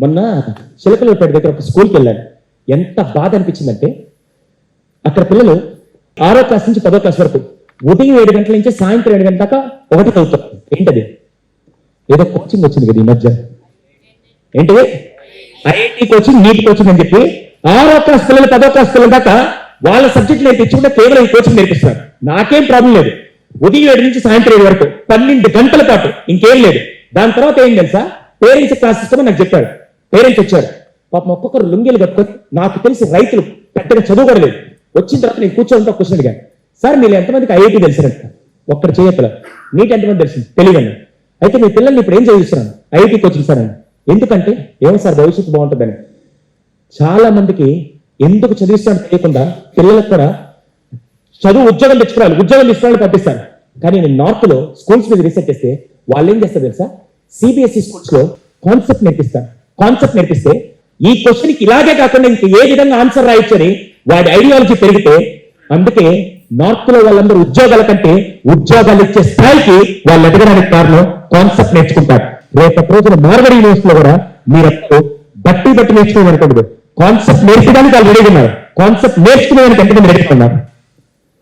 మొన్న చిలకలపేట దగ్గర ఒక స్కూల్కి వెళ్ళాను. ఎంత బాధ అనిపించిందంటే అక్కడ పిల్లలు 6వ క్లాస్ నుంచి 10వ క్లాస్ వరకు ఉదయం 7 గంటల నుంచి సాయంత్రం 7 గంటల దాకా ఒకటి చదువుతారు. ఏంటది? ఏదో కోచింగ్ వచ్చింది కదా ఈ మధ్య, ఏంటిది? ఐఐటి కోచింగ్, నీట్ కోచింగ్ అని చెప్పి 6వ క్లాస్ పిల్లలు 10వ క్లాస్ పిల్లల దాకా వాళ్ళ సబ్జెక్ట్ నేర్పించుకుంటే కేవలం ఈ కోచింగ్ నేర్పిస్తారు. నాకేం ప్రాబ్లం లేదు. ఉదయం 7 నుంచి సాయంత్రం 7 వరకు 12 గంటల పాటు ఇంకేం లేదు. దాని తర్వాత ఏం తెలుసా, పేరెంట్స్ క్లాస్ ఇస్తామని నాకు చెప్పాడు. పేరెంట్స్ వచ్చారు, పాపం ఒక్కొక్కరు లుంగీలు కట్టుకొని, నాకు తెలిసి రైతులు పెద్దగా చదువుకోలేదు. వచ్చిన తర్వాత నేను కూర్చోడంతో క్వశ్చన్ అడిగాను, సార్ మీరు ఎంతమందికి ఐఐటి తెలిసినట్ట? ఒక్కడు చేయట్ల. నీట్ ఎంతమంది తెలిసింది? తెలియదండి. అయితే మీ పిల్లల్ని ఇప్పుడు ఏం చదివిస్తున్నాను? ఐఐటి కోచింగ్ సార్ అని. ఎందుకంటే ఏమో సార్ భవిష్యత్తు బాగుంటుందని. చాలా మందికి ఎందుకు చదివిస్తాను తెలియకుండా పిల్లలకు కూడా చదువు ఉద్యోగం తెచ్చుకోవాలి, ఉద్యోగం తీసుకోవాలని పంపిస్తారు. కానీ నేను నార్త్ లో స్కూల్స్ మీద రీసెర్చ్ చేస్తే వాళ్ళు ఏం చేస్తారు తెలుసా, సిబిఎస్ఈ స్కూల్స్ లో కాన్సెప్ట్ నేర్పిస్తారు. కాన్సెప్ట్ నేర్పిస్తే ఈ క్వశ్చన్ కి ఇలాగే కాకుండా ఇంక ఏ విధంగా ఆన్సర్ రాయొచ్చని వాడి ఐడియాలజీ పెరిగితే, అందుకే నార్త్ లో వాళ్ళందరూ ఉద్యోగాల కంటే ఉద్యోగాలు ఇచ్చే స్థాయికి వాళ్ళు ఎదగడానికి కారణం కాన్సెప్ట్ నేర్చుకుంటారు. రేపటి రోజున మార్వడి యూనివర్సిటీలో కూడా మీరందరూ బట్టి నేర్చుకోవాలనుకోండి. కాన్సెప్ట్ నేర్చుకోవడానికి వాళ్ళు రెడీగా ఉన్నారు. కాన్సెప్ట్ నేర్చుకునేదానికి ఎంతమంది రెడీగా ఉన్నారు?